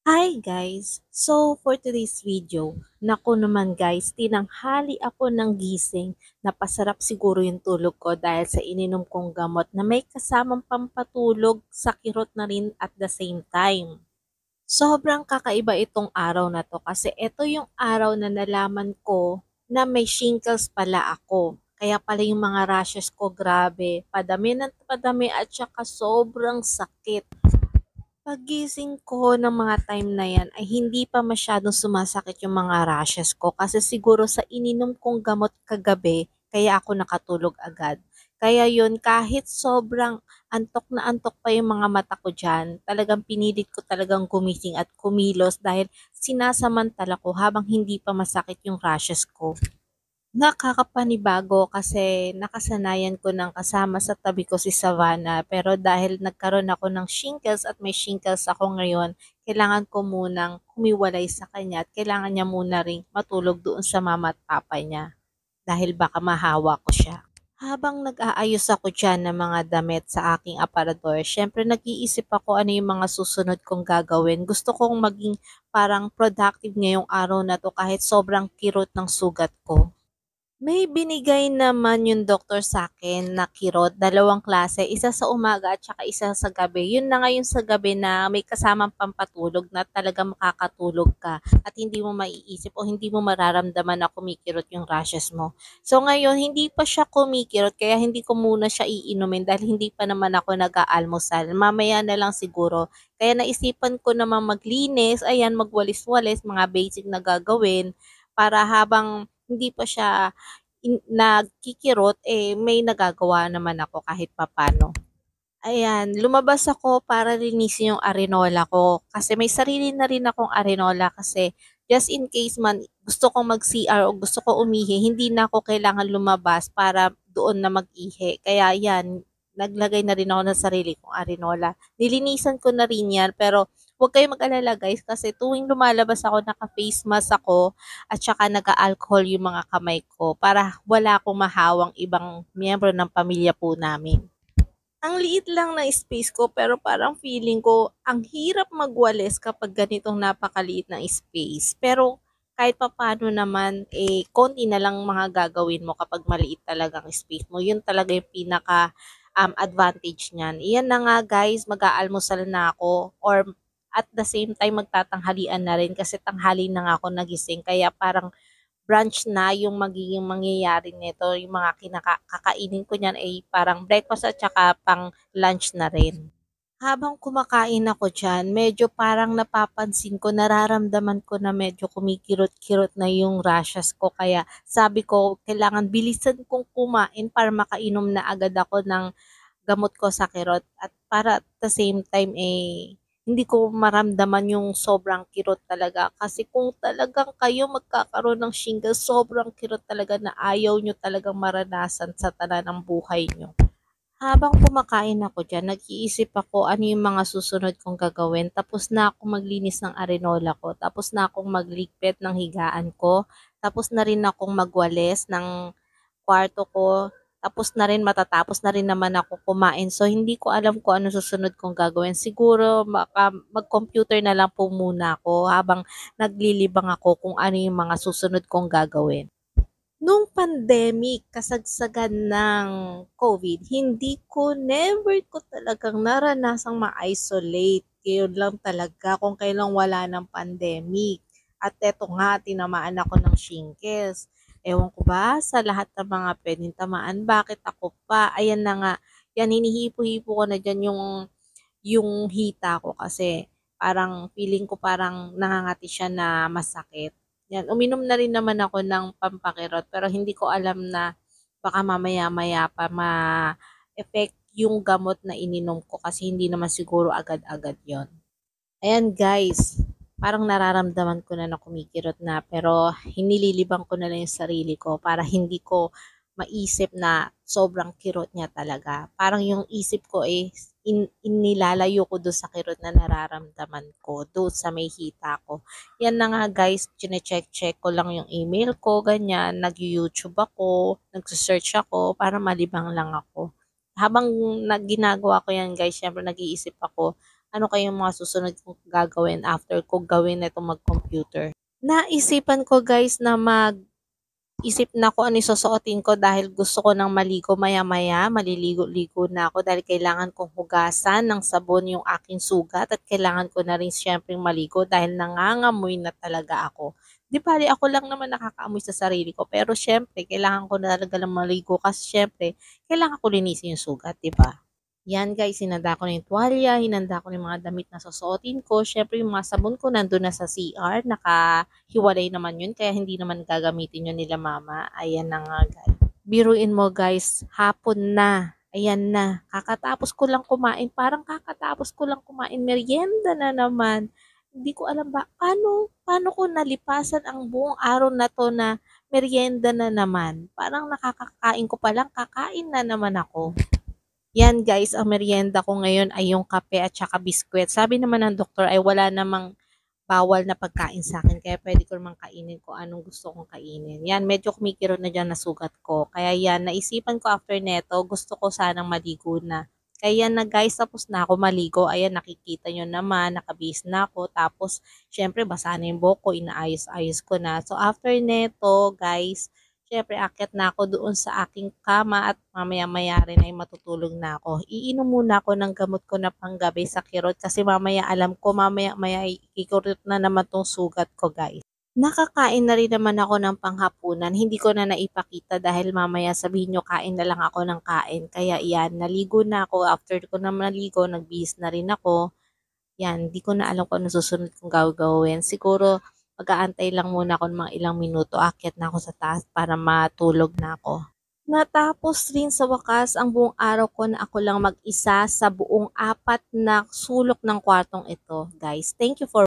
Hi guys! So for today's video, naku naman guys, tinanghali ako ng gising. Napasarap siguro yung tulog ko dahil sa ininom kong gamot na may kasamang pampatulog sa kirot na rin at the same time. Sobrang kakaiba itong araw na to kasi ito yung araw na nalaman ko na may shingles pala ako. Kaya pala yung mga rashes ko grabe, padami ng padami at saka sobrang sakit. Paggising ko ng mga time na yan ay hindi pa masyadong sumasakit yung mga rashes ko kasi siguro sa ininom kong gamot kagabi kaya ako nakatulog agad. Kaya yun, kahit sobrang antok na antok pa yung mga mata ko dyan, talagang pinilit ko talagang gumising at kumilos dahil sinasamantala ko habang hindi pa masakit yung rashes ko. Nakakapanibago kasi nakasanayan ko ng kasama sa tabi ko si Savannah pero dahil nagkaroon ako ng shingles at may shingles ako ngayon, kailangan ko munang humiwalay sa kanya at kailangan niya muna ring matulog doon sa mama at papa niya dahil baka mahawa ko siya. Habang nag-aayos ako dyan ng mga damit sa aking aparador, syempre nag-iisip ako ano yung mga susunod kong gagawin. Gusto kong maging parang productive ngayong araw na to kahit sobrang kirot ng sugat ko. May binigay naman yung doktor sa akin na kirot, dalawang klase, isa sa umaga at saka isa sa gabi. Yun na nga yung sa gabi na may kasamang pampatulog na talagang makakatulog ka at hindi mo maiisip o hindi mo mararamdaman na kumikirot yung rashes mo. So ngayon, hindi pa siya kumikirot kaya hindi ko muna siya iinumin dahil hindi pa naman ako nag-aalmusal. Mamaya na lang siguro. Kaya naisipan ko naman maglinis, ayan, magwalis-walis, mga basic na gagawin para habang hindi pa siya nagkikirot, eh, may nagagawa naman ako kahit papano. Ayan, lumabas ako para linisin yung arenola ko kasi may sarili na rin akong arenola kasi just in case man gusto kong mag-CR o gusto ko umihi, hindi na ako kailangan lumabas para doon na mag-ihi. Kaya yan, naglagay na rin ako ng sarili kong arenola. Nilinisan ko na rin yan pero huwag kayong mag-alala guys kasi tuwing lumalabas ako naka-face mask ako at saka nag-alcohol yung mga kamay ko para wala akong mahawang ibang miyembro ng pamilya po namin. Ang liit lang ng space ko pero parang feeling ko ang hirap magwalis kapag ganitong napakaliit ng space. Pero kahit papaano naman, eh, konti na lang mga gagawin mo kapag maliit talagang space mo. Yun talaga yung pinaka advantage niyan. Iyan na nga guys, mag-aalmusal na ako or at the same time magtatanghalian na rin kasi tanghali na nga ako nagising. Kaya parang brunch na yung magiging mangyayari nito, yung mga kakainin ko niyan ay parang breakfast at saka pang lunch na rin. Habang kumakain ako diyan, medyo parang napapansin ko, nararamdaman ko na medyo kumikirot-kirot na yung rashes ko. Kaya sabi ko, kailangan bilisan kong kumain para makainom na agad ako ng gamot ko sa kirot at para at the same time eh hindi ko maramdaman yung sobrang kirot talaga kasi kung talagang kayo magkakaroon ng shingles sobrang kirot talaga na ayaw nyo talagang maranasan sa tanan ng buhay nyo. Habang kumakain ako diyan, nag-iisip ako ano yung mga susunod kong gagawin. Tapos na akong maglinis ng arenola ko. Tapos na akong magligpit ng higaan ko. Tapos na rin akong magwalis ng kwarto ko. Tapos na rin matatapos na rin naman ako kumain. So, hindi ko alam kung ano susunod kong gagawin. Siguro, mag-computer na lang po muna ako habang naglilibang ako kung ano yung mga susunod kong gagawin. Nung pandemic, kasagsagan ng COVID, hindi ko, never ko talagang naranasang ma-isolate. Yun lang talaga kung kailang wala ng pandemic. At eto nga, tinamaan ako ng shingles. Ewan ko ba sa lahat ng mga pwedeng tamaan, bakit ako pa? Ayan na nga, yan hinihipo-hipo ko na dyan yung hita ko kasi parang feeling ko parang nangangati siya na masakit. Yan, uminom na rin naman ako ng pampakirot pero hindi ko alam na baka mamaya-maya pa ma-effect yung gamot na ininom ko kasi hindi naman siguro agad-agad yon. Ayan guys, parang nararamdaman ko na na kumikirot na pero hinililibang ko na lang yung sarili ko para hindi ko maisip na sobrang kirot niya talaga. Parang yung isip ko inilalayo ko doon sa kirot na nararamdaman ko, doon sa may hita ko. Yan na nga guys, chine-check-check ko lang yung email ko, ganyan, nag-YouTube ako, nag-search ako para malibang lang ako. Habang ginagawa ko yan guys, syempre nag-iisip ako, ano kayong mga susunod kong gagawin after ko gawin na itong mag-computer. Naisipan ko guys na isip na ko ano susuotin ko dahil gusto ko ng maligo maya-maya, maliligo-ligo na ako dahil kailangan kong hugasan ng sabon yung aking sugat at kailangan ko na rin siyempre maligo dahil nangangamoy na talaga ako. Di bali ako lang naman nakakaamoy sa sarili ko pero siyempre kailangan ko na talaga lang maligo kasi siyempre kailangan ko linisin yung sugat, di ba? Yan guys, hinanda ko na yung tuwalya, hinanda ko na yung mga damit na susuotin ko. Siyempre yung mga sabon ko nandun na sa CR, nakahiwalay naman yun, kaya hindi naman gagamitin yun nila mama. Ayan na nga guys. Biruin mo guys, hapon na. Ayan na, kakatapos ko lang kumain, parang kakatapos ko lang kumain, merienda na naman. Hindi ko alam ba, paano ko nalipasan ang buong araw na to na merienda na naman. Parang nakakakain ko pa lang, kakain na naman ako. Yan guys, ang merienda ko ngayon ay yung kape at saka biskwit. Sabi naman ng doktor ay wala namang bawal na pagkain sa akin. Kaya pwede ko naman kainin kung anong gusto kong kainin. Yan, medyo kumikirot na dyan na sugat ko. Kaya yan, naisipan ko after neto, gusto ko sanang maligo na. Kaya yan na guys, tapos na ako maligo. Ayan, nakikita nyo naman, nakabihis na ako. Tapos, syempre, basa na yung buhok ko, inaayos-ayos ko na. So, after neto, guys, syempre, akyat na ako doon sa aking kama at mamaya-maya rin ay matutulog na ako. Iinom muna ako ng gamot ko na panggabi sa kirot kasi mamaya alam ko mamaya-maya ay ikikirot na naman tong sugat ko guys. Nakakain na rin naman ako ng panghapunan. Hindi ko na naipakita dahil mamaya sabihin nyo kain na lang ako ng kain. Kaya iyan, naligo na ako. After ko na maligo, nagbihis na rin ako. Yan, di ko na alam kung ano susunod kong gagawin. Siguro, mag-aantay lang muna ako ng mga ilang minuto. Akyat na ako sa taas para matulog na ako. Natapos rin sa wakas ang buong araw ko na ako lang mag-isa sa buong 4 na sulok ng kwartong ito. Guys, thank you for